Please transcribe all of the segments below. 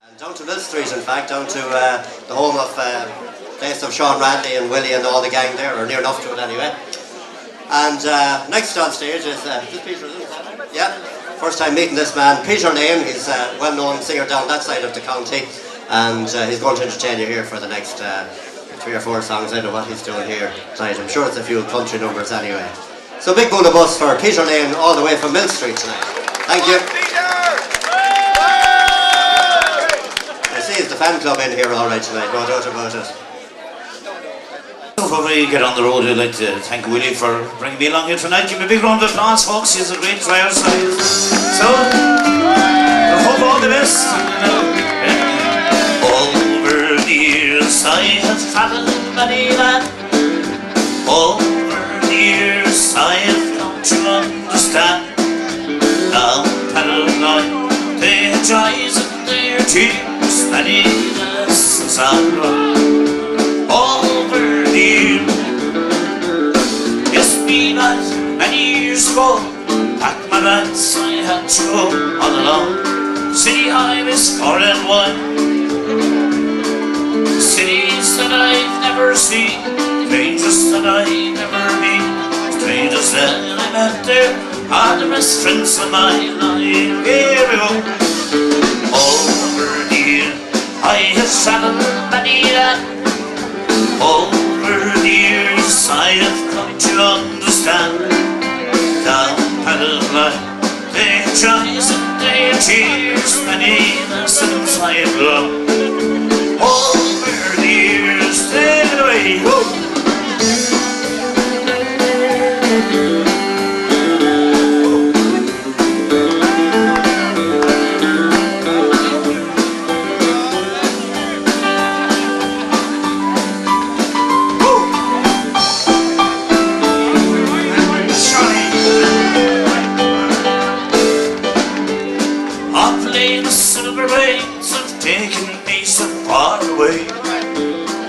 And down to Millstreet, in fact, down to the home of place of Sean Radley and Willie and all the gang there, or near enough to it anyway. And next on stage is Peter, isn't it? Yeah, first time meeting this man, Peter Lane. He's a well-known singer down that side of the county, and he's going to entertain you here for the next 3 or 4 songs. I don't know what he's doing here tonight. I'm sure it's a few country numbers anyway. So big bull of bus for Peter Lane all the way from Millstreet tonight. Thank you. I see it's the fan club in here all right tonight, no doubt about it. Before we get on the road, I'd like to thank Willie for bringing me along here tonight. Give me a big round of applause, folks. He's a great dryer size. So, I hope all the best. Over the years I have travelled many land. Over the years I have come to understand. Now paddle line, their joys and their tears, many lessons I've learned. Over the years, it's been many years ago. Pack my bags, I had to go on alone. City highways 4 and 1. Cities that I've never seen, strangers that I've never been, strangers that I met there are the best friends of my life. Here we go. Over the years, I have travelled many land. Over the years I have come to understand. Down paddle line, their joys and their tears, many lessons I have learned. Over the years, take it away. Woo!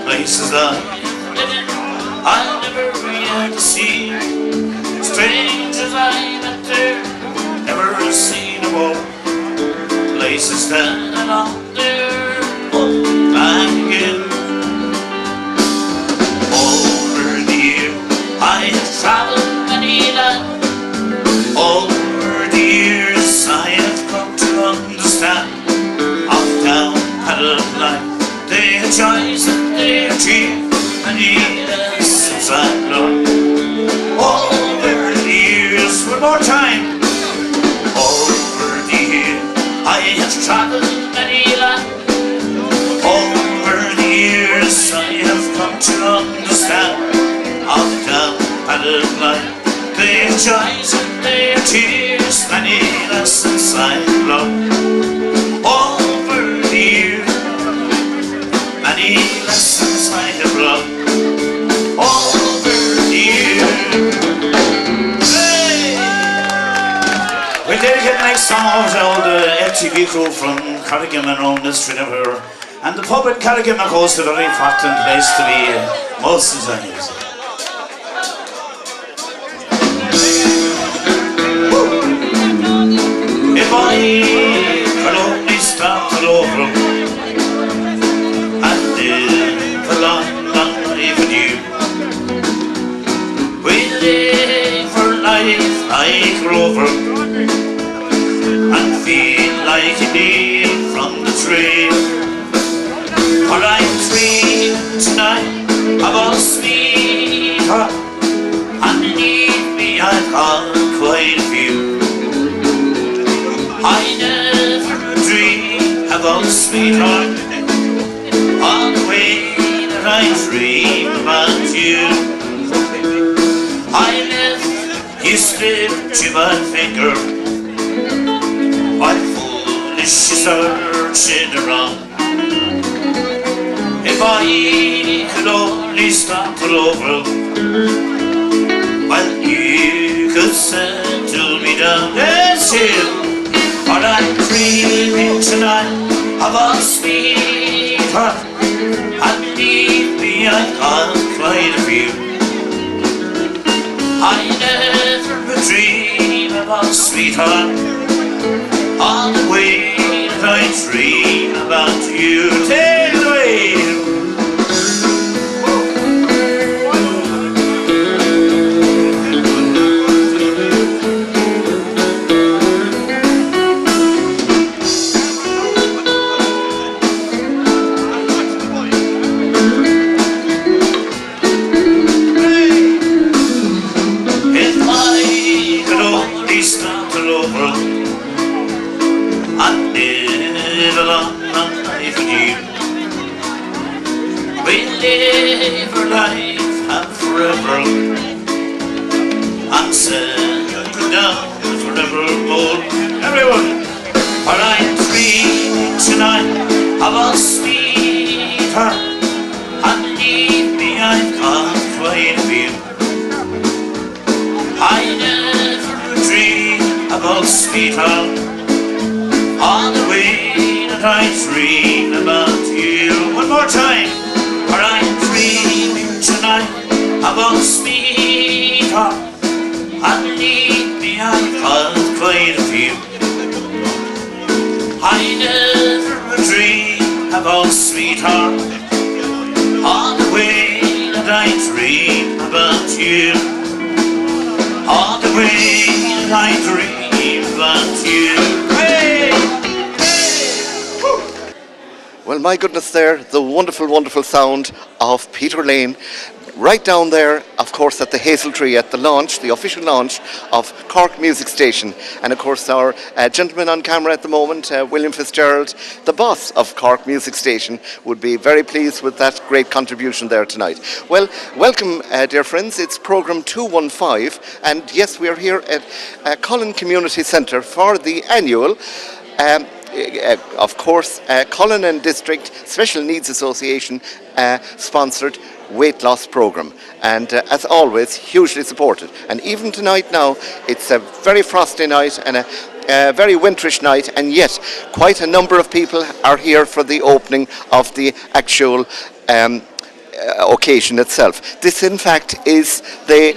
Places I've lived, I never had to see. Strangers I met there, never seen a more. Places that I long there, back again. Over the year, I have travelled many land. Over the years, I have come to understand. Off down paddle line, their joys and their tears, many lessons I've learned. Over the years, one more time. Over the years, I have travelled many land. Over the years, I have come to understand. Off down paddle line, their joys and their tears, many lessons I've learned. Over the years, many lessons I have learned. Over the years. Hey! We'll dedicate the next song over to all the LTV crew from Kerry and around Millstreet everywhere. And the pub in Kerry, of course, is a very important place to be most of the times. If I could only start all over and live a long, long life with you, we live for life like a rover and feel like a leaf from the tree. For I'm dreaming tonight of our sweetheart, and beneath me I've got quite a few. I never dreamed about a sweetheart on the way that I dream about you. I left you slipped to my finger while foolish you searching around. If I could only start all over, well, you could settle me down. Yes, you. But I'm dreaming tonight of our sweetheart, and believe me, I've got quite a few. I never dream of our sweetheart on the way that I dream about you. Take it away. Live our life and forever, and settle down forevermore. Everyone, for I am free tonight of a sweetheart, and believe me, I've got quite a few. I never dream about sweetheart all the way that I dream about you. One more time. For I am dreaming tonight about sweetheart, and believe me, I've got quite a few. I never dream about sweetheart all the way that I dream about you. All the way that I dream about you. Hey! Well, my goodness there, the wonderful, wonderful sound of Peter Lane, right down there, of course, at the Hazel Tree, at the launch, the official launch of Cork Music Station. And of course, our gentleman on camera at the moment, William Fitzgerald, the boss of Cork Music Station, would be very pleased with that great contribution there tonight. Well, welcome, dear friends. It's programme 215, and yes, we are here at Cullen Community Centre for the annual of course, Cullen and District Special Needs Association sponsored weight loss programme, and as always, hugely supported. And even tonight now, it's a very frosty night and a very winterish night, and yet quite a number of people are here for the opening of the actual occasion itself. This, in fact, is the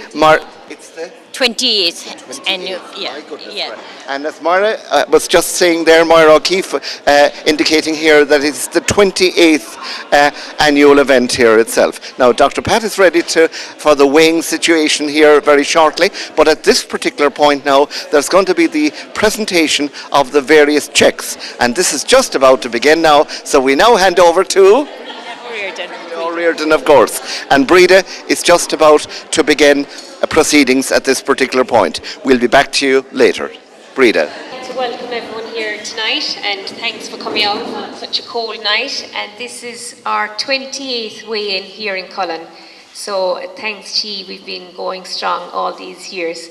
28th annual, yeah. Right. And as Moira was just saying there, Moira O'Keefe, indicating here that it's the 28th annual event here itself. Now, Dr. Pat is ready for the weighing situation here very shortly, but at this particular point now, there's going to be the presentation of the various checks, and this is just about to begin now, so we now hand over to Reardon, of course, and Breda is just about to begin proceedings at this particular point. We'll be back to you later. Breda. To welcome everyone here tonight, and thanks for coming out on such a cold night. And this is our 28th weigh-in here in Cullen. So thanks, Chi, we've been going strong all these years.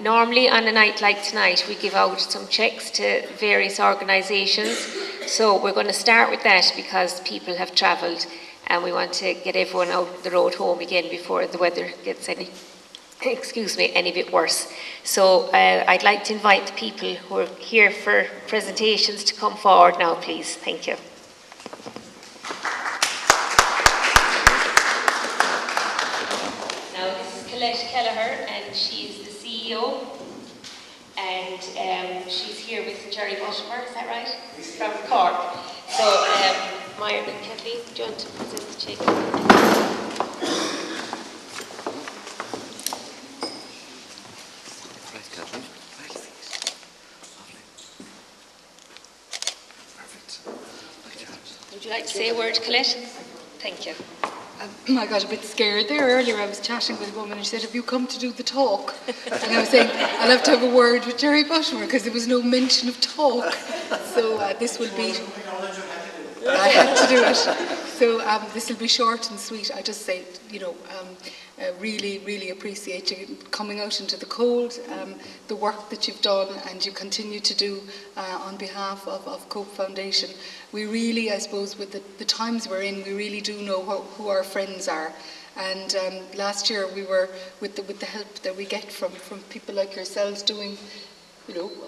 Normally on a night like tonight, we give out some checks to various organisations. So we're going to start with that because people have travelled, and we want to get everyone out the road home again before the weather gets any bit worse. So I'd like to invite the people who are here for presentations to come forward now, please. Thank you. Now, this is Colette Kelleher, and she's the CEO. And she's here with Jerry Butterworth, is that right? From Cork. So, Myra and Kathleen, do you want to present the check? Would you like to say a word, Colette? Thank you. I got a bit scared there earlier. I was chatting with a woman and she said, "Have you come to do the talk?" And I was saying, "I'll have to have a word with Jerry Butterworth," because there was no mention of talk. So this will be... I had to do it. So this will be short and sweet. I just say, really, really appreciate you coming out into the cold, the work that you've done and you continue to do on behalf of Cope Foundation. We really, I suppose, with the times we're in, we really do know who our friends are. And last year we were, with the help that we get from people like yourselves doing,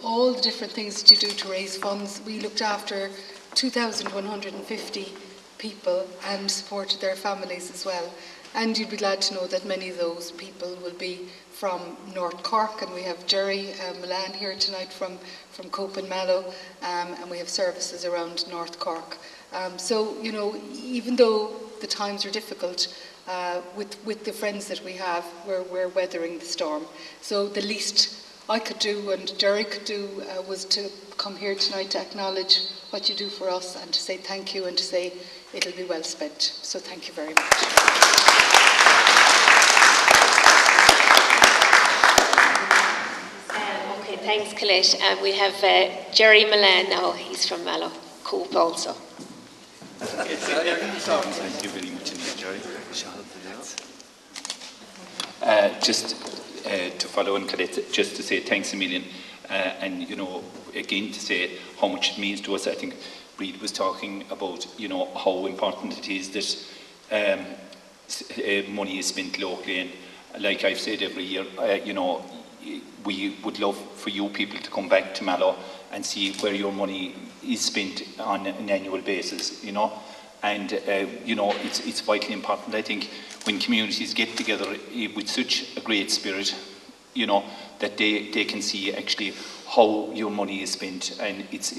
all the different things that you do to raise funds, we looked after 2,150 people and supported their families as well. And you'd be glad to know that many of those people will be from North Cork, and we have Jerry Milan here tonight from Cope and Mallow, and we have services around North Cork. So, you know, even though the times are difficult, with the friends that we have, we're weathering the storm. So the least I could do and Jerry could do was to come here tonight to acknowledge what you do for us and to say thank you and to say it'll be well spent. So thank you very much. Okay, thanks Colette. We have Jerry Milan now, he's from Mallow Coop also. Thank you very much indeed, Jerry. Just to follow on Colette, just to say thanks a million, and you know, again to say how much it means to us. I think Reid was talking about, you know, how important it is that money is spent locally, and like I've said every year, you know, we would love for you people to come back to Mallow and see where your money is spent on an annual basis, you know. And, you know, it's vitally important, I think, when communities get together with such a great spirit, you know, that they can see actually how your money is spent. And it's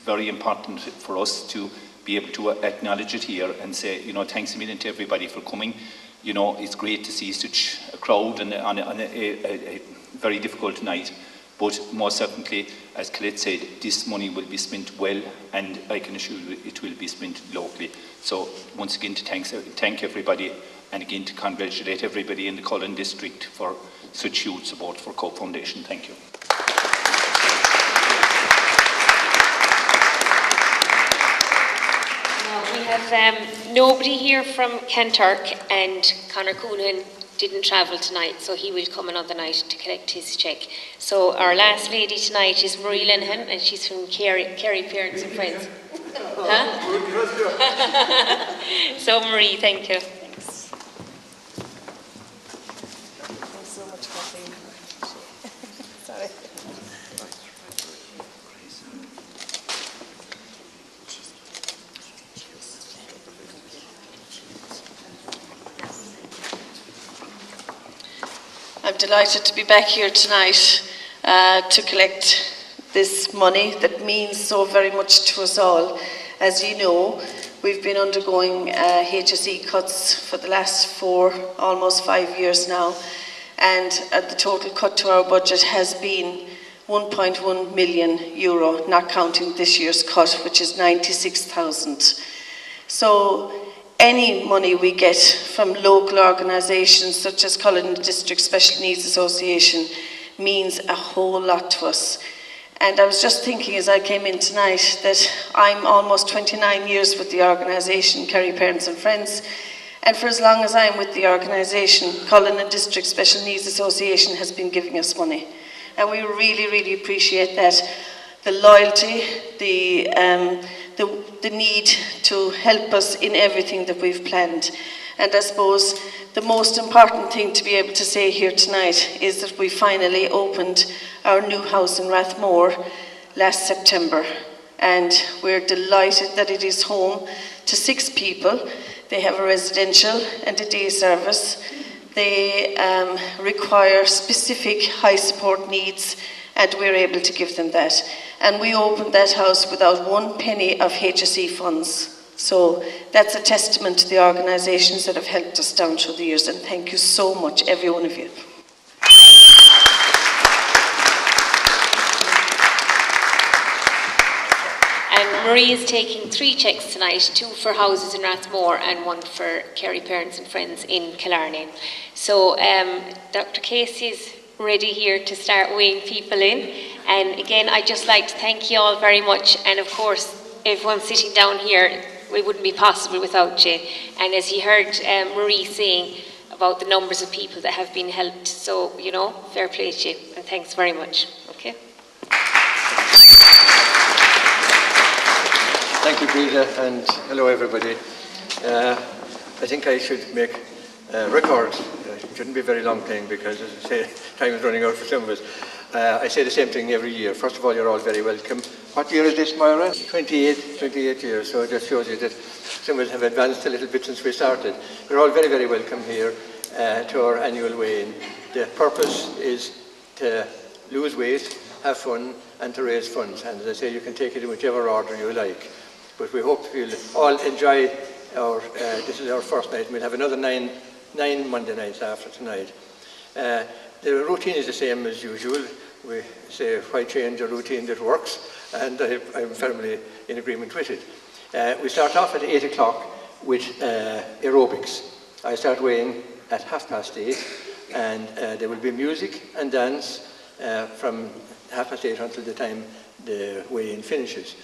very important for us to be able to acknowledge it here and say, you know, thanks a million to everybody for coming. You know, it's great to see such a crowd on a very difficult night. But most certainly, as Colette said, this money will be spent well, and I can assure you it will be spent locally. So once again, to thank everybody, and again to congratulate everybody in the Cullen district for such huge support for Cope Foundation. Thank you. Now we have nobody here from Kanturk, and Conor Coonan didn't travel tonight, so he will come another night to collect his cheque. So our last lady tonight is Marie Linehan, and she's from Kerry Parents and Friends. Huh? So Marie, thank you. Thanks. Thanks so much, Kathleen. Sorry. I'm delighted to be back here tonight to collect this money that means so very much to us all. As you know, we've been undergoing HSE cuts for the last almost 5 years now, and the total cut to our budget has been €1.1 million, not counting this year's cut, which is 96,000. So any money we get from local organisations such as Cullen District Special Needs Association means a whole lot to us. And I was just thinking as I came in tonight that I'm almost 29 years with the organisation, Kerry Parents and Friends, and for as long as I'm with the organisation, Cullen District Special Needs Association has been giving us money. And we really, really appreciate that. The loyalty, the need to help us in everything that we've planned. And I suppose the most important thing to be able to say here tonight is that we finally opened our new house in Rathmore last September. And we're delighted that it is home to 6 people. They have a residential and a day service. They require specific high support needs, and we're able to give them that. And we opened that house without 1 penny of HSE funds. So that's a testament to the organisations that have helped us down through the years, and thank you so much, every one of you. And Marie is taking 3 cheques tonight, 2 for houses in Rathmore and 1 for Kerry Parents and Friends in Killarney. So Dr. Casey is ready here to start weighing people in. And again, I'd just like to thank you all very much. And of course, everyone sitting down here, it wouldn't be possible without you. And as you heard Marie saying about the numbers of people that have been helped, so, you know, fair play to you. And thanks very much. Okay. Thank you, Breda, and hello everybody. I think I should make a record. It shouldn't be a very long thing because, as I say, time is running out for some of us. I say the same thing every year. First of all, you're all very welcome. What year is this, Moira? 28 years, so it just shows you that some of us have advanced a little bit since we started. You're all very, very welcome here to our annual weigh-in. The purpose is to lose weight, have fun, and to raise funds. And as I say, you can take it in whichever order you like. But we hope you'll all enjoy this is our first night. We'll have another nine Monday nights after tonight. The routine is the same as usual. We say, why change a routine that works? And I'm firmly in agreement with it. We start off at 8 o'clock with aerobics. I start weighing at 8:30, and there will be music and dance from 8:30 until the time the weigh-in finishes.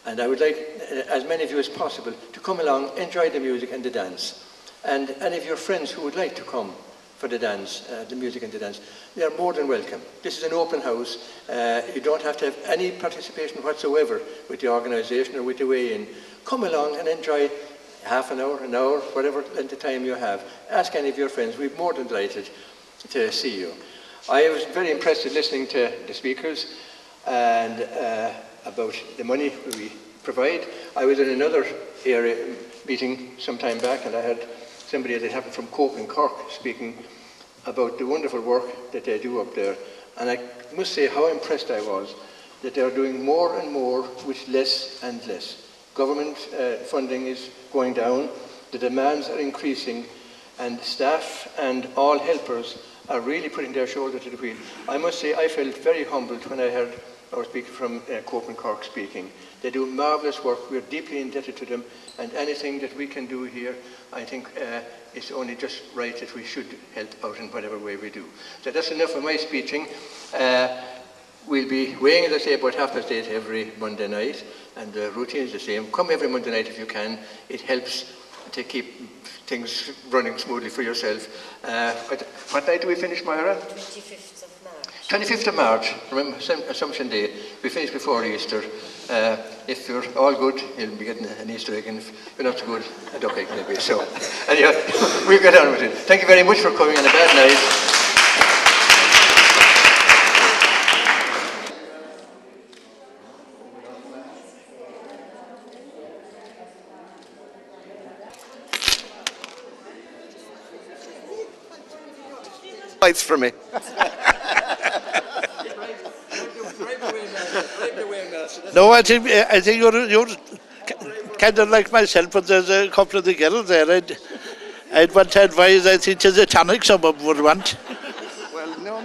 And I would like as many of you as possible to come along, enjoy the music and the dance. And any of your friends who would like to come for the dance, the music and the dance, they are more than welcome. This is an open house. You don't have to have any participation whatsoever with the organisation or with the weigh-in. Come along and enjoy half an hour, whatever length of time you have. Ask any of your friends. We're more than delighted to see you. I was very impressed with listening to the speakers and about the money we provide. I was in another area meeting some time back, and I had somebody that happened from Cope in Cork speaking about the wonderful work that they do up there. And I must say how impressed I was that they are doing more and more with less and less. Government funding is going down, the demands are increasing, and staff and all helpers are really putting their shoulder to the wheel. I must say I felt very humbled when I heard our speaker from Cope and Cork speaking. They do marvellous work. We're deeply indebted to them, and anything that we can do here, I think it's only just right that we should help out in whatever way we do. So that's enough of my speeching. We'll be weighing, as I say, about 8:30 every Monday night, and the routine is the same. Come every Monday night if you can. It helps to keep things running smoothly for yourself. What night do we finish, Myra? 25th of March. 25th of March, remember, Assumption Day. We finish before Easter. If you're all good, you'll be getting an Easter egg, and if you're not so good, a duck egg maybe. So, anyway, we'll get on with it. Thank you very much for coming on a bad night. Lights for me. No, I think you're kind of like myself, but there's a couple of the girls there. I'd want to advise, I think there's a tonic some of them would want. Well, no.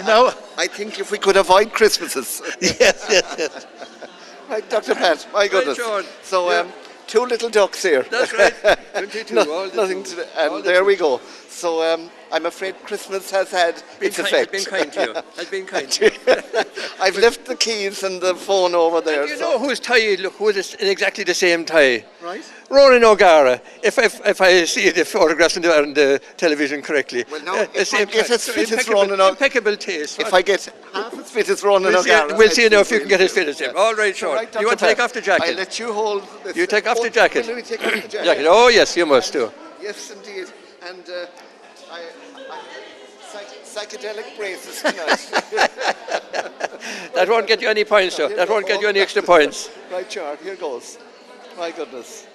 No. I think if we could avoid Christmases. Yes. Right, Dr. Pat, my goodness. Right, Sean. So, Yeah. two little ducks here. That's right. 22, all the nothing two. to do. And there we go. So, I'm afraid Christmas has had its effect. I've been kind to you. I've been kind to you. I've left the keys and the phone over there. You know whose tie, look, who is in exactly the same tie? Right. Ronan O'Gara. If I see the photographs on the television correctly. Well, no, the same if I get as tie. fit as Ronan O'Gara. Impeccable taste. If I get half as fit as Ronan O'Gara. We'll see now if you can get as fit as him. All right, Sean. Right, You want to Dr. take off the jacket? I'll let you hold this. You take off the jacket. Will we take off the jacket? Oh, yes, you must do. Yes, indeed. And psychedelic braces tonight. That won't get you any points, though. That won't get you any extra points. Right, Char, here goes. My goodness.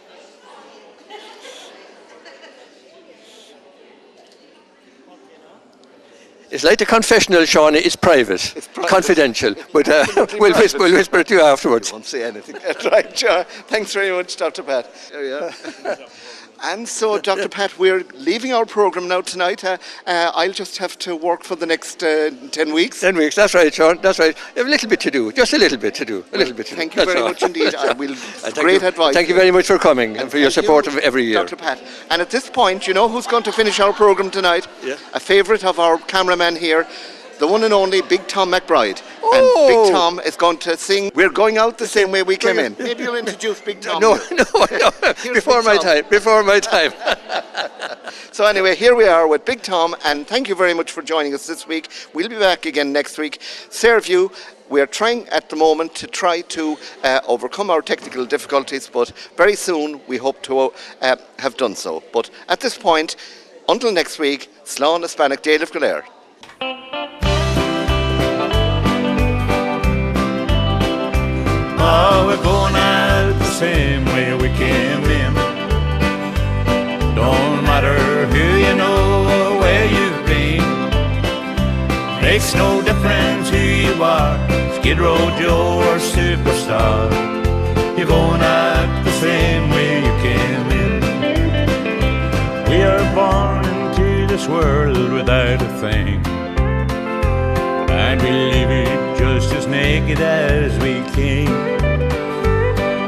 It's like the confessional, Sean. It's private. It's private. Confidential. But we'll whisper it to you afterwards. Won't say anything. Right, Char. Thanks very much, Dr. Pat. There we are. And so, Dr. Pat, we're leaving our programme now tonight. I'll just have to work for the next 10 weeks. 10 weeks, that's right, Sean, that's right. A little bit to do, just a little bit to do. Thank you very much indeed. Great advice. Thank you very much for coming and for your support of every year. Dr. Pat. And at this point, you know who's going to finish our programme tonight? Yeah. A favourite of our cameraman here, the one and only Big Tom McBride. Oh. And Big Tom is going to sing We're Going Out the Same Way We Came In. Maybe you'll introduce Big Tom. No. Before my time. So anyway, here we are with Big Tom, and thank you very much for joining us this week. We'll be back again next week. Fairview, we're trying at the moment to overcome our technical difficulties, but very soon we hope to have done so. But at this point, until next week, Slán Hispanic Déileh Galéir. Oh, we're going out the same way we came in. Don't matter who you know or where you've been. Makes no difference who you are, Skid Row Joe or superstar. You you're going out the same way you came in. We are born into this world without a thing, and we leave it just as naked as we came.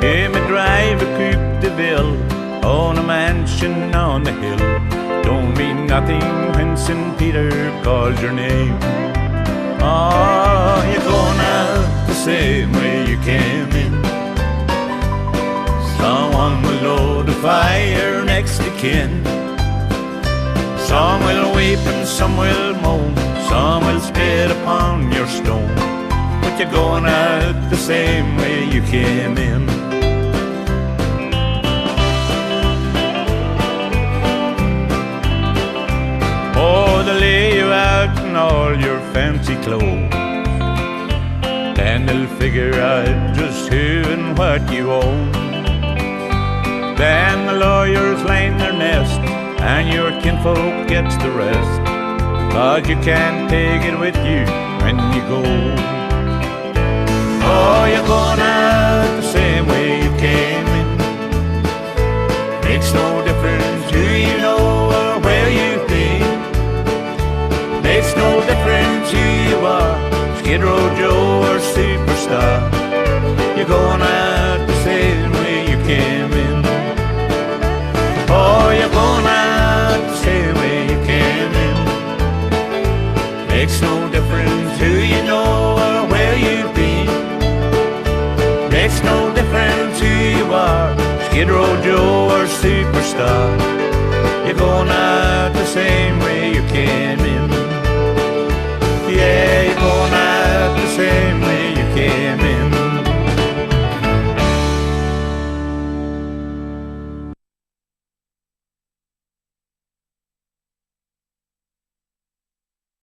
Him a drive a coupe de ville on a mansion on the hill. Don't mean nothing when St. Peter calls your name. Oh, you're going out the same way you came in. Someone will load the fire next to kin. Some will weep and some will moan, some will spit upon your stone. But you're going out the same way you came in. Oh, they'll lay you out in all your fancy clothes, then they'll figure out just who and what you own. Then the lawyers line their nest, and your kinfolk gets the rest, 'cause you can't take it with you when you go. Oh, you're going out the same way you came in. Makes no difference who you know or where you've been. Makes no difference who you are, Skid Row Joe or superstar. You're going out the same way you came in. Oh, you're going out the same way you came in. Makes no difference who you know or where you've been. Makes no difference who you are, Skid Row Joe or superstar. You're going out the same way you came in.